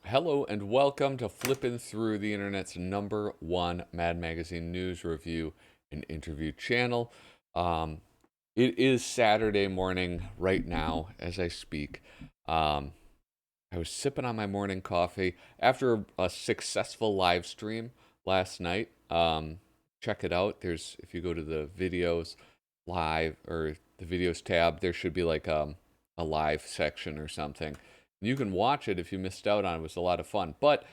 Hello and welcome to Flippin Through the Internet's #1 Mad Magazine news review and interview channel. It is Saturday morning right now as I speak. I was sipping on my morning coffee after a successful live stream last night. Check it out. If you go to the videos live or the videos tab, there should be like a live section or something. You can watch it if you missed out on it. It was a lot of fun. But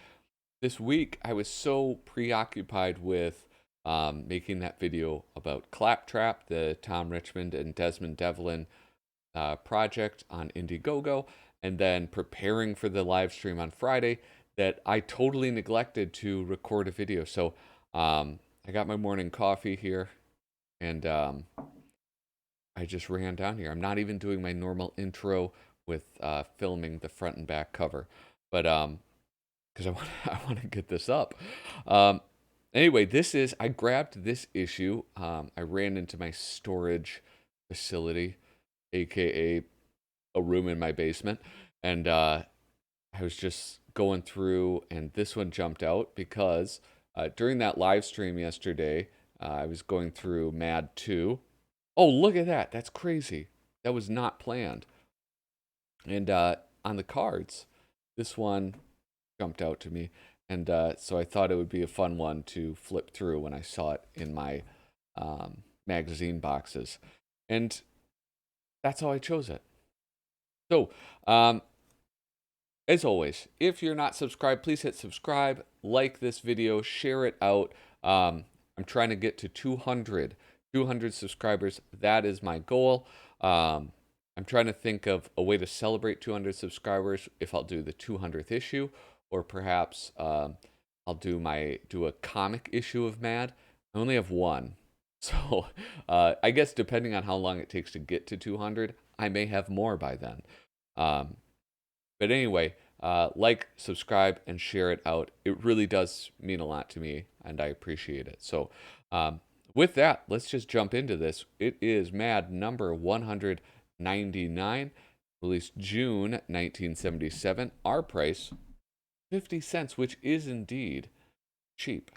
this week, I was so preoccupied with making that video about Claptrap, the Tom Richmond and Desmond Devlin project on Indiegogo, and then preparing for the live stream on Friday, that I totally neglected to record a video. So I got my morning coffee here, and I just ran down here. I'm not even doing my normal intro with filming the front and back cover, but because I want to get this up. Anyway, I grabbed this issue. I ran into my storage facility, aka a room in my basement, and I was just going through, and this one jumped out because during that live stream yesterday, I was going through MAD 2. Oh, look at that! That's crazy. That was not planned. And on the cards, this one jumped out to me, and so I thought it would be a fun one to flip through when I saw it in my magazine boxes, and that's how I chose it. So, as always, if you're not subscribed, please hit subscribe, like this video, share it out. I'm trying to get to 200 subscribers. That is my goal. I'm trying to think of a way to celebrate 200 subscribers, if I'll do the 200th issue, or perhaps I'll do a comic issue of Mad. I only have one. So I guess depending on how long it takes to get to 200, I may have more by then. But anyway, like, subscribe, and share it out. It really does mean a lot to me, and I appreciate it. So with that, let's just jump into this. It is Mad number 199, released June 1977. Our price, 50 cents, which is indeed cheap.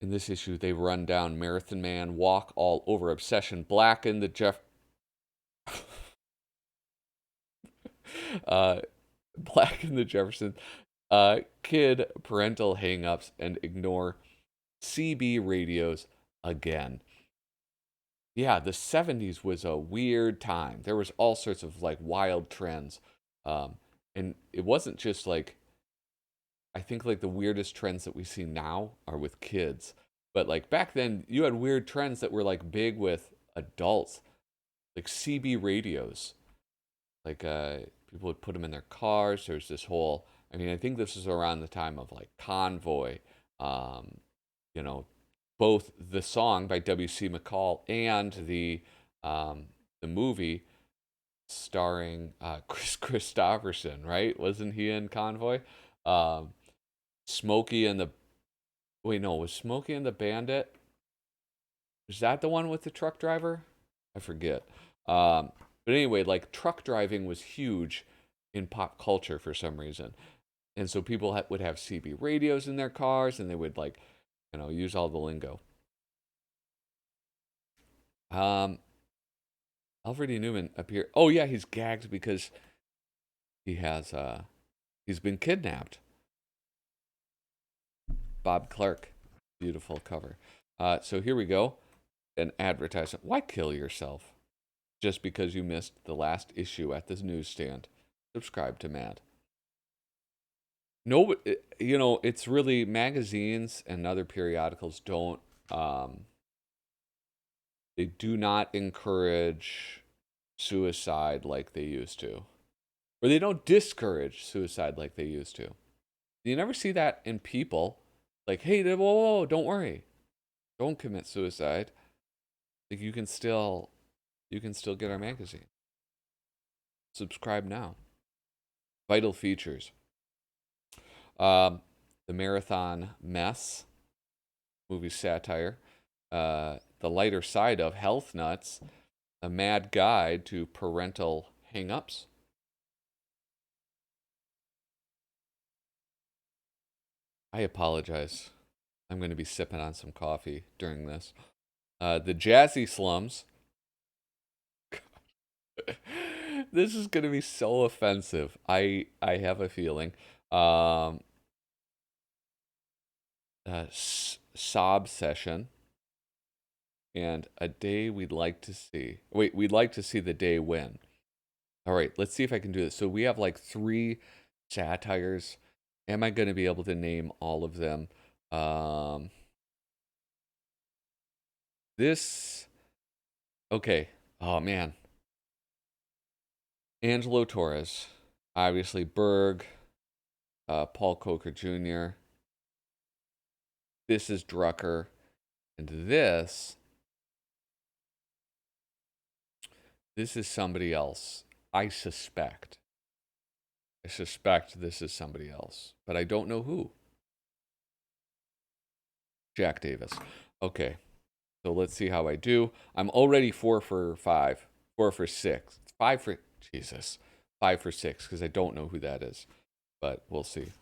In this issue, they run down Marathon Man, Walk All Over Obsession, Blacken the Blacken the Jefferson, Kid, Parental Hangups, and Ignore CB radios again. Yeah, the 70s was a weird time. There was all sorts of like wild trends. And it wasn't just like, I think like the weirdest trends that we see now are with kids. But like back then, you had weird trends that were like big with adults, like CB radios. Like people would put them in their cars. There's this whole, I mean, I think this is around the time of like Convoy, um, you know, both the song by W.C. McCall and the movie starring Chris Christopherson, right? Wasn't he in Convoy? Um, Smokey and the Wait, no, was Smokey and the Bandit? Is that the one with the truck driver? I forget. But anyway, like truck driving was huge in pop culture for some reason, and so people would have CB radios in their cars, and they would like, use all the lingo. Um, Alfred E. Newman appear. Oh yeah, he's gagged because he's been kidnapped. Bob Clark, beautiful cover. So here we go, an advertisement. Why kill yourself just because you missed the last issue at this newsstand? Subscribe to Mad. No, it's really magazines and other periodicals don't. They do not encourage suicide like they used to, or they don't discourage suicide like they used to. You never see that in people. Like, hey, whoa, whoa, don't worry, don't commit suicide. Like you can still get our magazine. Subscribe now. Vital features. The Marathon Mess, movie satire. The lighter side of Health Nuts, a mad guide to parental hang-ups. I apologize. I'm going to be sipping on some coffee during this. The Jazzy Slums. This is going to be so offensive. I have a feeling. Um, Sob Session. And a day we'd like to see. Wait, we'd like to see the day win. All right, let's see if I can do this. So we have like 3 satires. Am I going to be able to name all of them? Um, this, okay. Oh, man. Angelo Torres. Obviously, Berg. Paul Coker Jr. This is Drucker. And this is somebody else. I suspect. I suspect this is somebody else, but I don't know who. Jack Davis. Okay, so let's see how I do. I'm already 4 for 5, 4 for 6, 5 for Jesus, 5 for 6 because I don't know who that is, but we'll see.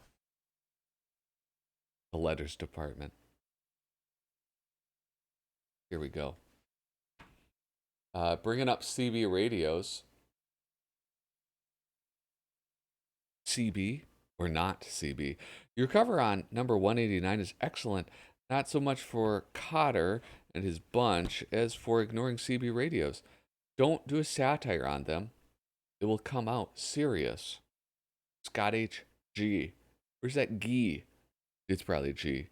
The letters department. Here we go. Bringing up CB radios. CB or not CB. Your cover on number 189 is excellent, not so much for Cotter and his bunch as for ignoring CB radios. Don't do a satire on them. It will come out serious. Scott H. G. Where's that G? It's probably G.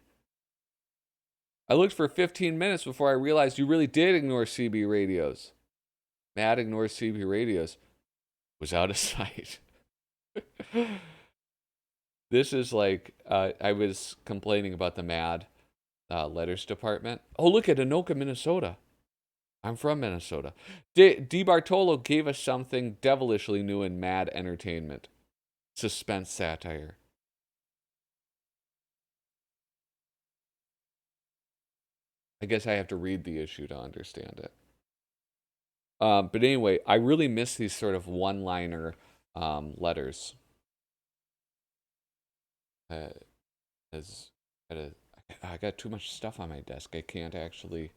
I looked for 15 minutes before I realized you really did ignore CB radios. Mad ignores CB radios. Was out of sight. This is like, I was complaining about the Mad letters department. Oh, look at Anoka, Minnesota. I'm from Minnesota. D. Bartolo gave us something devilishly new in Mad Entertainment. Suspense satire. I guess I have to read the issue to understand it. But anyway, I really miss these sort of one-liner letters. As I got too much stuff on my desk. I can't actually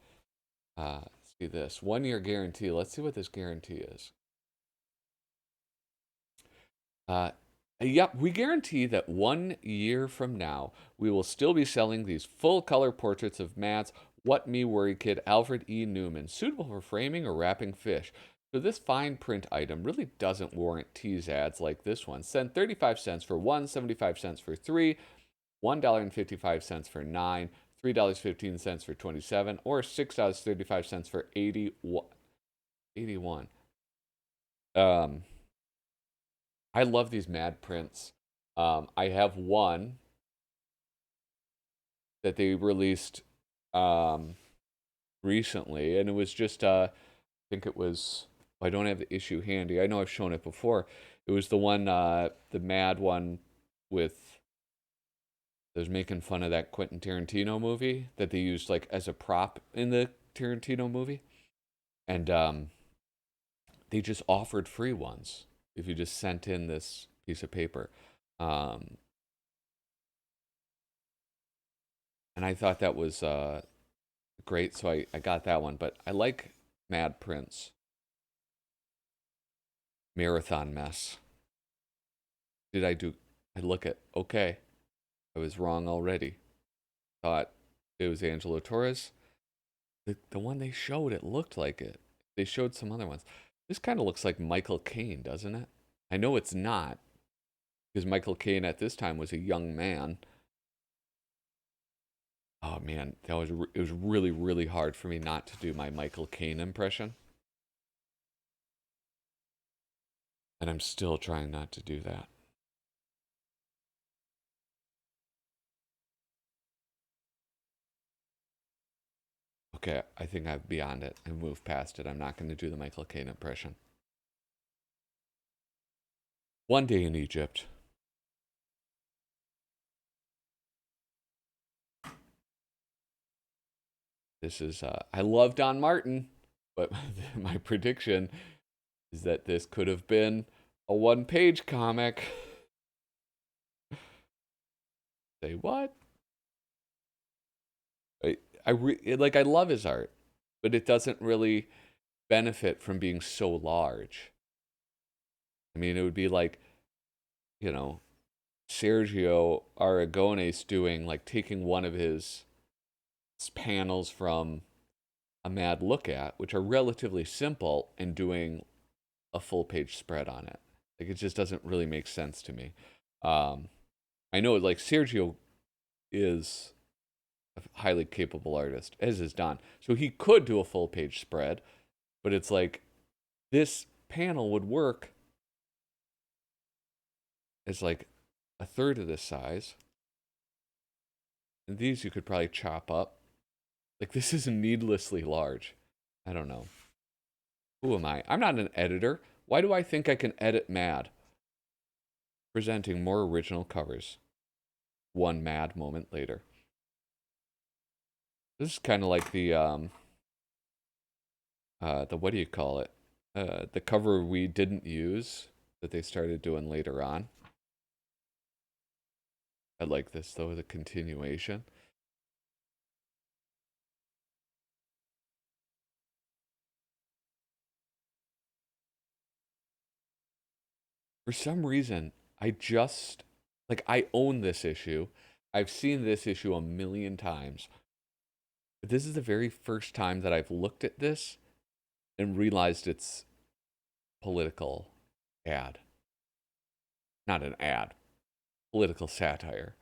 see this. 1-year guarantee. Let's see what this guarantee is. Yep, we guarantee that 1 year from now, we will still be selling these full-color portraits of Matt's What Me Worry Kid Alfred E. Newman, suitable for framing or wrapping fish. So this fine print item really doesn't warrant tease ads like this one. Send 35 cents for 1, 75 cents for 3, $1.55 for 9, $3.15 for 27, or $6.35 for 81. 81. I love these Mad prints. I have one that they released recently, and it was just I think it was. I don't have the issue handy. I know I've shown it before. It was the one, the Mad one with that was making fun of that Quentin Tarantino movie that they used like as a prop in the Tarantino movie, and they just offered free ones if you just sent in this piece of paper. Um, and I thought that was great, so I got that one. But I like Mad Prince. Marathon Mess. Did I do? I look at, okay, I was wrong already. Thought it was Angelo Torres. The one they showed, it looked like it. They showed some other ones. This kind of looks like Michael Caine, doesn't it? I know it's not, because Michael Caine at this time was a young man. Oh man, it was really, really hard for me not to do my Michael Caine impression. And I'm still trying not to do that. Okay, I think I've beyond it and moved past it. I'm not going to do the Michael Caine impression. One Day in Egypt. This is, I love Don Martin, but my prediction is that this could have been a one-page comic. Say what? I love his art, but it doesn't really benefit from being so large. I mean, it would be like, you know, Sergio Aragones doing, like, taking one of his panels from a Mad Look At, which are relatively simple, and doing a full page spread on it. Like, it just doesn't really make sense to me. Um, I know, like, Sergio is a highly capable artist, as is Don. So he could do a full page spread, but it's like this panel would work as like a third of this size. And these you could probably chop up. Like, this is needlessly large. I don't know. Who am I? I'm not an editor. Why do I think I can edit Mad? Presenting more original covers. One Mad moment later. This is kind of like the what do you call it? The cover we didn't use that they started doing later on. I like this though, the continuation. For some reason, I own this issue. I've seen this issue a million times. But this is the very first time that I've looked at this and realized it's political ad. Not an ad, political satire.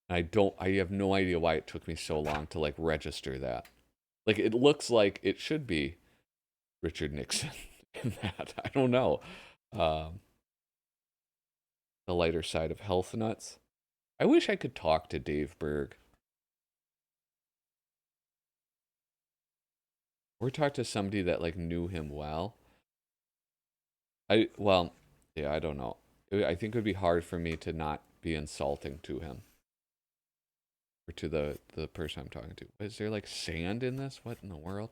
And I have no idea why it took me so long to like register that. Like, it looks like it should be Richard Nixon in that. I don't know. Um, the lighter side of health nuts. I wish I could talk to Dave Berg. Or talk to somebody that like knew him well. Well, yeah, I don't know. I think it would be hard for me to not be insulting to him. Or to the person I'm talking to. Is there like sand in this? What in the world?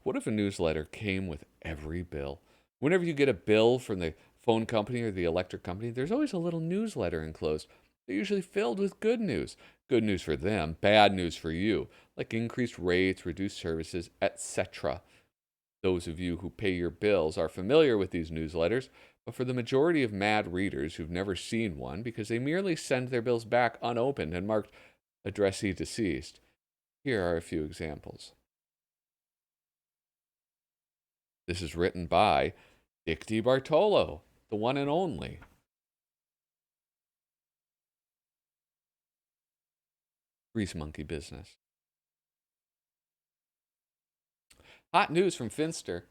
What if a newsletter came with every bill? Whenever you get a bill from the phone company or the electric company, there's always a little newsletter enclosed. They're usually filled with good news. Good news for them, bad news for you, like increased rates, reduced services, etc. Those of you who pay your bills are familiar with these newsletters, but for the majority of mad readers who've never seen one because they merely send their bills back unopened and marked addressee deceased, here are a few examples. This is written by Dick DiBartolo, the one and only. Grease Monkey Business. Hot news from Finster.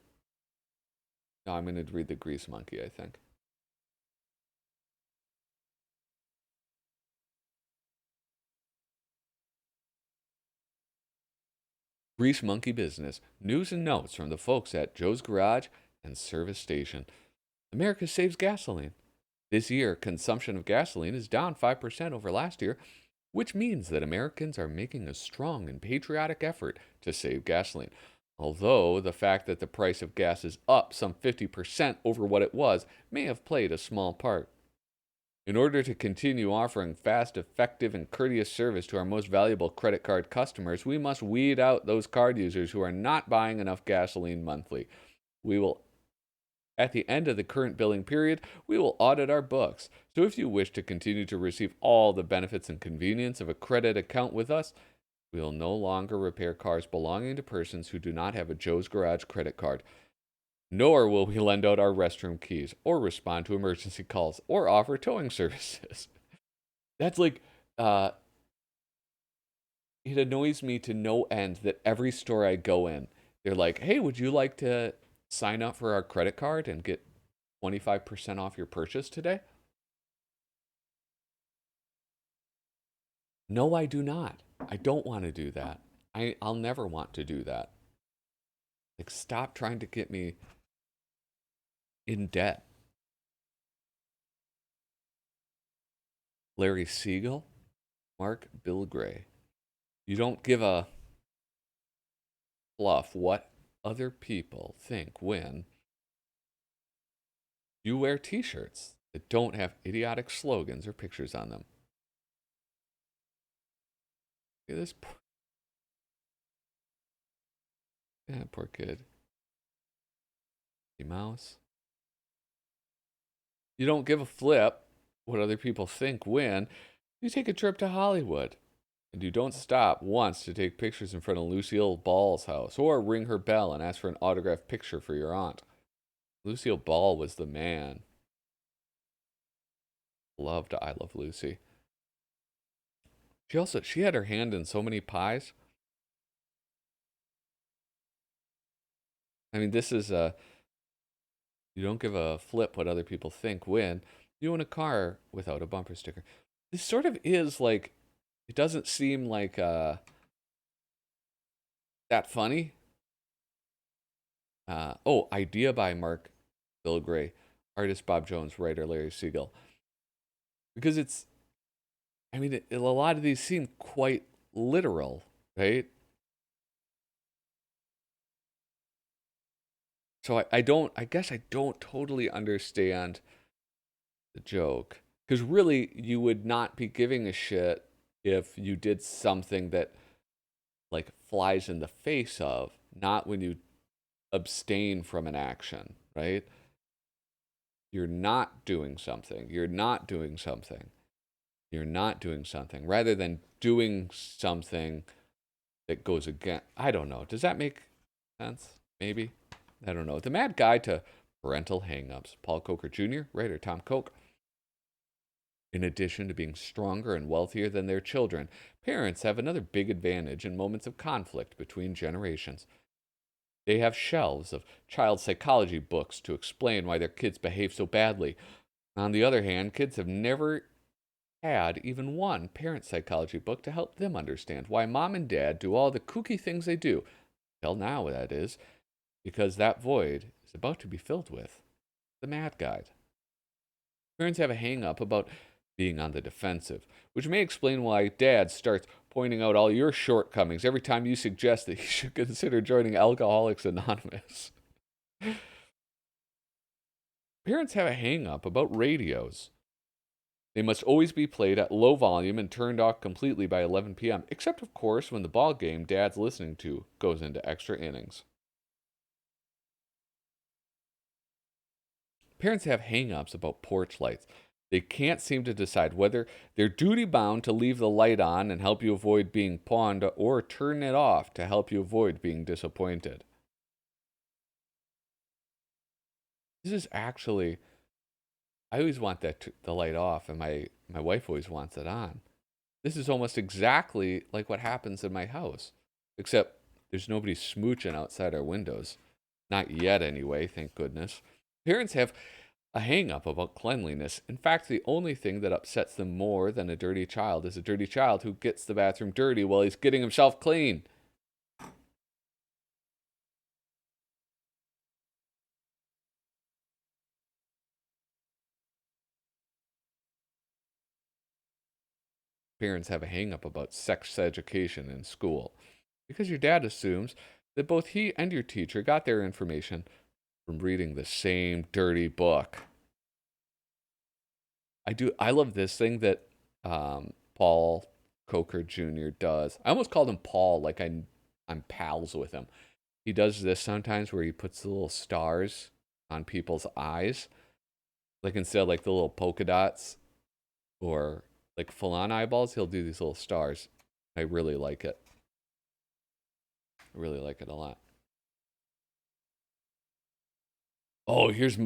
No, I'm going to read the Grease Monkey, I think. Grease Monkey Business. News and notes from the folks at Joe's Garage and Service Station. America saves gasoline. This year, consumption of gasoline is down 5% over last year, which means that Americans are making a strong and patriotic effort to save gasoline. Although the fact that the price of gas is up some 50% over what it was may have played a small part. In order to continue offering fast, effective, and courteous service to our most valuable credit card customers, we must weed out those card users who are not buying enough gasoline monthly. At the end of the current billing period, we will audit our books. So if you wish to continue to receive all the benefits and convenience of a credit account with us, we will no longer repair cars belonging to persons who do not have a Joe's Garage credit card. Nor will we lend out our restroom keys, or respond to emergency calls, or offer towing services. That's like, it annoys me to no end that every store I go in, they're like, hey, would you like to sign up for our credit card and get 25% off your purchase today? No, I do not. I don't want to do that. I'll never want to do that. Like, stop trying to get me in debt. Larry Siegel, Mark Bill Gray. You don't give a fluff what other people think when you wear t-shirts that don't have idiotic slogans or pictures on them? Look at this poor kid. Mickey Mouse. You don't give a flip what other people think when you take a trip to Hollywood. And you don't stop once to take pictures in front of Lucille Ball's house or ring her bell and ask for an autographed picture for your aunt. Lucille Ball was the man. Loved I Love Lucy. She had her hand in so many pies. I mean, this is you don't give a flip what other people think when you own a car without a bumper sticker. This sort of is like, it doesn't seem like that funny. Idea by Mark Bill Gray, artist Bob Jones, writer Larry Siegel. Because a lot of these seem quite literal, right? So I guess I don't totally understand the joke. Because really, you would not be giving a shit if you did something that, like, flies in the face of, not when you abstain from an action, right? You're not doing something. You're not doing something. You're not doing something. Rather than doing something that goes against. I don't know. Does that make sense? Maybe. I don't know. The Mad Guide to Parental Hangups. Paul Coker Jr., writer Tom Koch. In addition to being stronger and wealthier than their children, parents have another big advantage in moments of conflict between generations. They have shelves of child psychology books to explain why their kids behave so badly. On the other hand, kids have never had even one parent psychology book to help them understand why mom and dad do all the kooky things they do. Till now, that is, because that void is about to be filled with the Mad Guide. Parents have a hang up about being on the defensive, which may explain why dad starts pointing out all your shortcomings every time you suggest that you should consider joining Alcoholics Anonymous. Parents have a hang up about radios. They must always be played at low volume and turned off completely by 11 p.m., except, of course, when the ball game dad's listening to goes into extra innings. Parents have hang-ups about porch lights. They can't seem to decide whether they're duty-bound to leave the light on and help you avoid being pawned or turn it off to help you avoid being disappointed. This is actually, I always want the light off, and my wife always wants it on. This is almost exactly like what happens in my house, except there's nobody smooching outside our windows. Not yet, anyway, thank goodness. Parents have a hang up about cleanliness. In fact, the only thing that upsets them more than a dirty child is a dirty child who gets the bathroom dirty while he's getting himself clean. Parents have a hang up about sex education in school because your dad assumes that both he and your teacher got their information from reading the same dirty book. I love this thing that Paul Coker Jr. does. I almost called him Paul, like I'm pals with him. He does this sometimes where he puts the little stars on people's eyes. Like instead of like the little polka dots or like full on eyeballs, he'll do these little stars. I really like it. I really like it a lot. Oh, here's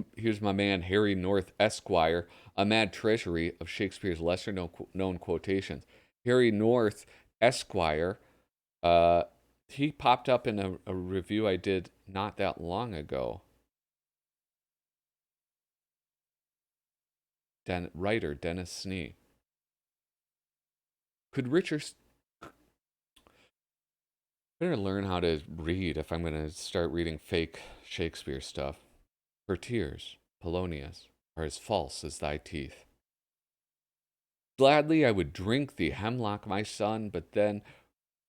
my man Harry North Esquire, a mad treasury of Shakespeare's lesser known quotations. Harry North Esquire, uh, he popped up in a review I did not that long ago. Writer Dennis Snee. Could Richard better learn how to read if I'm going to start reading fake Shakespeare stuff? Her tears, Polonius, are as false as thy teeth. Gladly I would drink the hemlock, my son, but then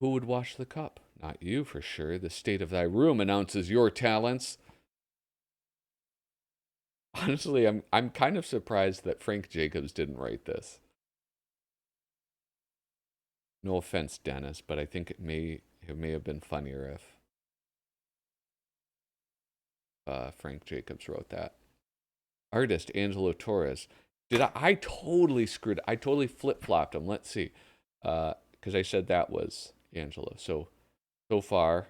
who would wash the cup? Not you for sure. The state of thy room announces your talents. Honestly, I'm kind of surprised that Frank Jacobs didn't write this. No offense, Dennis, but I think it may have been funnier if Frank Jacobs wrote that. Artist Angelo Torres. I totally screwed. I totally flip flopped him. Let's see, because I said that was Angelo. So far,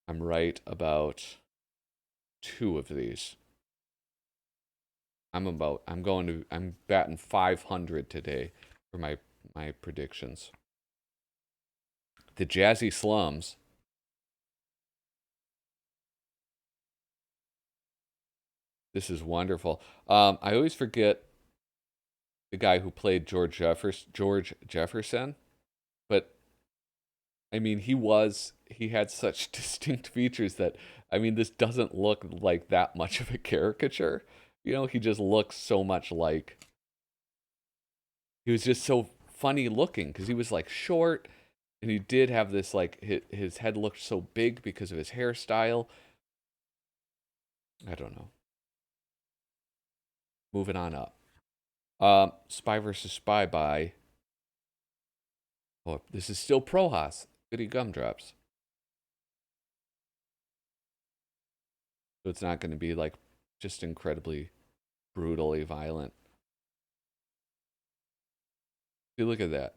I'm right about two of these. I'm batting 500 today for my predictions. The Jazzy Slums. This is wonderful. I always forget the guy who played George Jefferson, but I mean he had such distinct features that I mean this doesn't look like that much of a caricature. You know, he just looks so much like he was just so funny looking because he was like short and he did have this like his head looked so big because of his hairstyle. I don't know. Moving on up. Spy versus Spy by. Oh, this is still Prohas. Goody gumdrops. So it's not going to be like just incredibly brutally violent. See, look at that.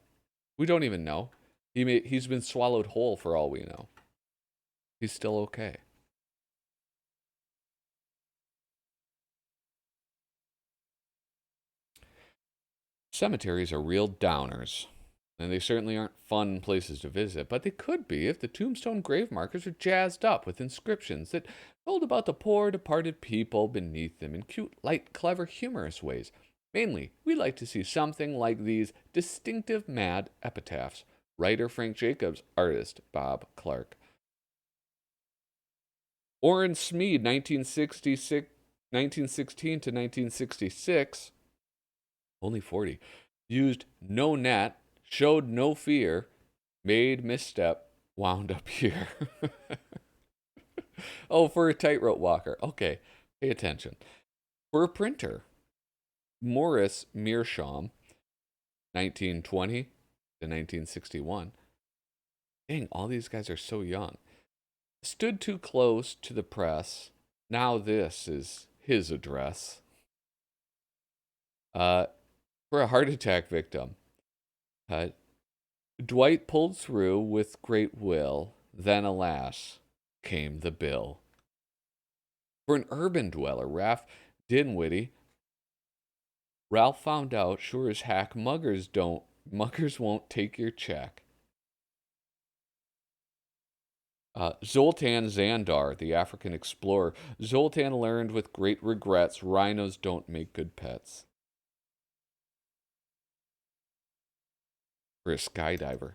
We don't even know. He's been swallowed whole for all we know. He's still okay. Cemeteries are real downers. And they certainly aren't fun places to visit, but they could be if the tombstone grave markers are jazzed up with inscriptions that told about the poor departed people beneath them in cute, light, clever, humorous ways. Mainly, we like to see something like these distinctive mad epitaphs. Writer Frank Jacobs, artist Bob Clark. Orrin Smead, 1916 to 1966, only 40, used no net, showed no fear, made misstep, wound up here. Oh, for a tightrope walker. Okay, pay attention. For a printer, Morris Meerschaum, 1920 to 1961. Dang, all these guys are so young. Stood too close to the press. Now this is his address. For a heart attack victim, uh, Dwight pulled through with great will. Then, alas, came the bill. For an urban dweller, Ralph found out, sure as heck, muggers won't take your check. Zoltan Zandar, the African explorer. Zoltan learned with great regrets rhinos don't make good pets. For a skydiver.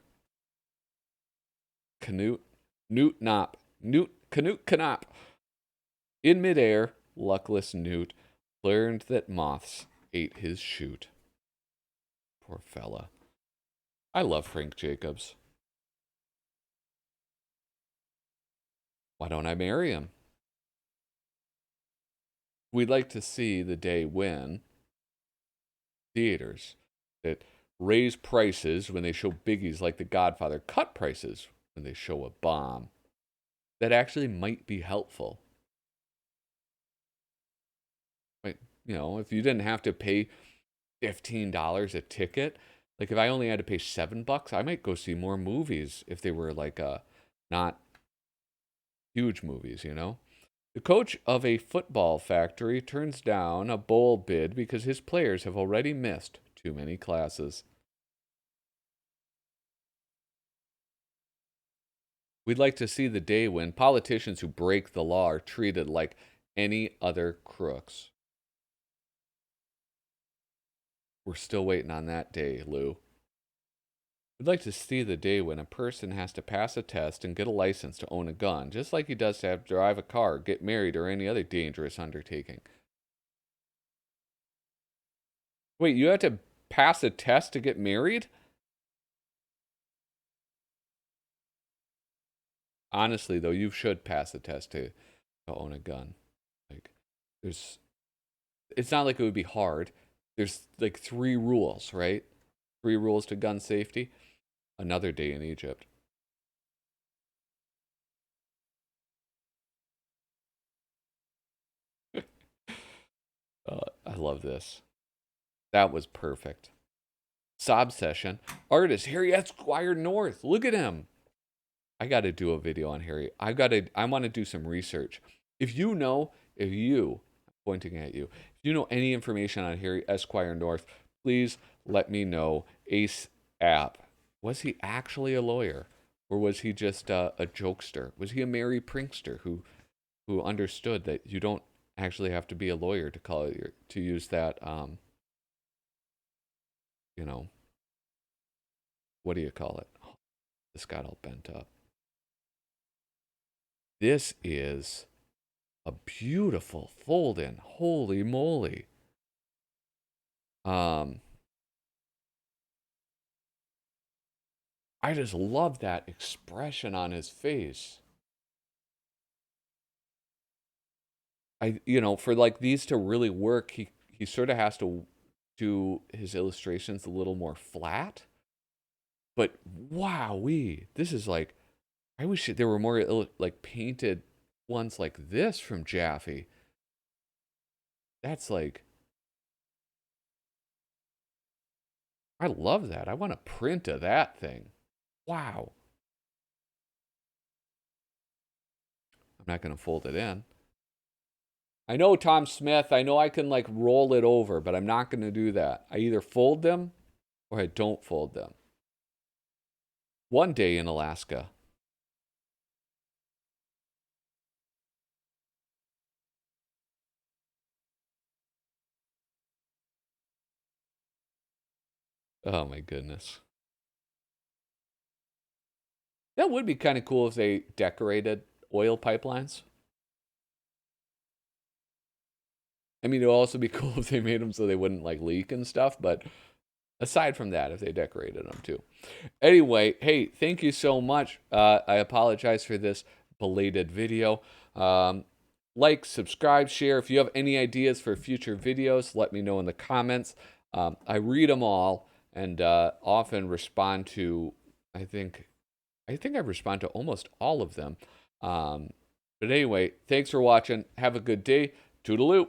Canute, Newt Knop, Canute Knop. In midair, luckless Newt learned that moths ate his chute. Poor fella. I love Frank Jacobs. Why don't I marry him? We'd like to see the day when theaters that raise prices when they show biggies like The Godfather cut prices when they show a bomb. That actually might be helpful. Like, you know, if you didn't have to pay $15 a ticket, like if I only had to pay $7, I might go see more movies if they were like not huge movies, you know? The coach of a football factory turns down a bowl bid because his players have already missed too many classes. We'd like to see the day when politicians who break the law are treated like any other crooks. We're still waiting on that day, Lou. We'd like to see the day when a person has to pass a test and get a license to own a gun, just like he does to have to drive a car, get married, or any other dangerous undertaking. Wait, you have to pass a test to get married? honestly though, you should pass the test to own a gun. Like, there's, it's not like it would be hard. There's like 3 rules, right? 3 rules to gun safety. Another day in Egypt. I love this. That was perfect. Sob session. Artist Harry Esquire North. Look at him. I got to do a video on Harry. I want to do some research. If you, pointing at you, if you know any information on Harry Esquire North, please let me know ASAP. Was he actually a lawyer? Or was he just a jokester? Was he a merry prankster who understood that you don't actually have to be a lawyer to call it to use that you know, what do you call it? Oh, this got all bent up. This is a beautiful fold-in. Holy moly. I just love that expression on his face. For like these to really work, he sort of has to do his illustrations a little more flat. But wowee, this is like, I wish there were more like painted ones like this from Jaffe. That's like, I love that. I want a print of that thing. Wow. I'm not going to fold it in. I know Tom Smith. I know I can like roll it over, but I'm not going to do that. I either fold them or I don't fold them. One day in Alaska. Oh my goodness. That would be kind of cool if they decorated oil pipelines. I mean, it would also be cool if they made them so they wouldn't like leak and stuff, but aside from that, if they decorated them too. Anyway, hey, thank you so much. I apologize for this belated video. Like, subscribe, share. If you have any ideas for future videos, let me know in the comments. I read them all and often respond to, I think I respond to almost all of them. But anyway, thanks for watching. Have a good day. Toodaloo.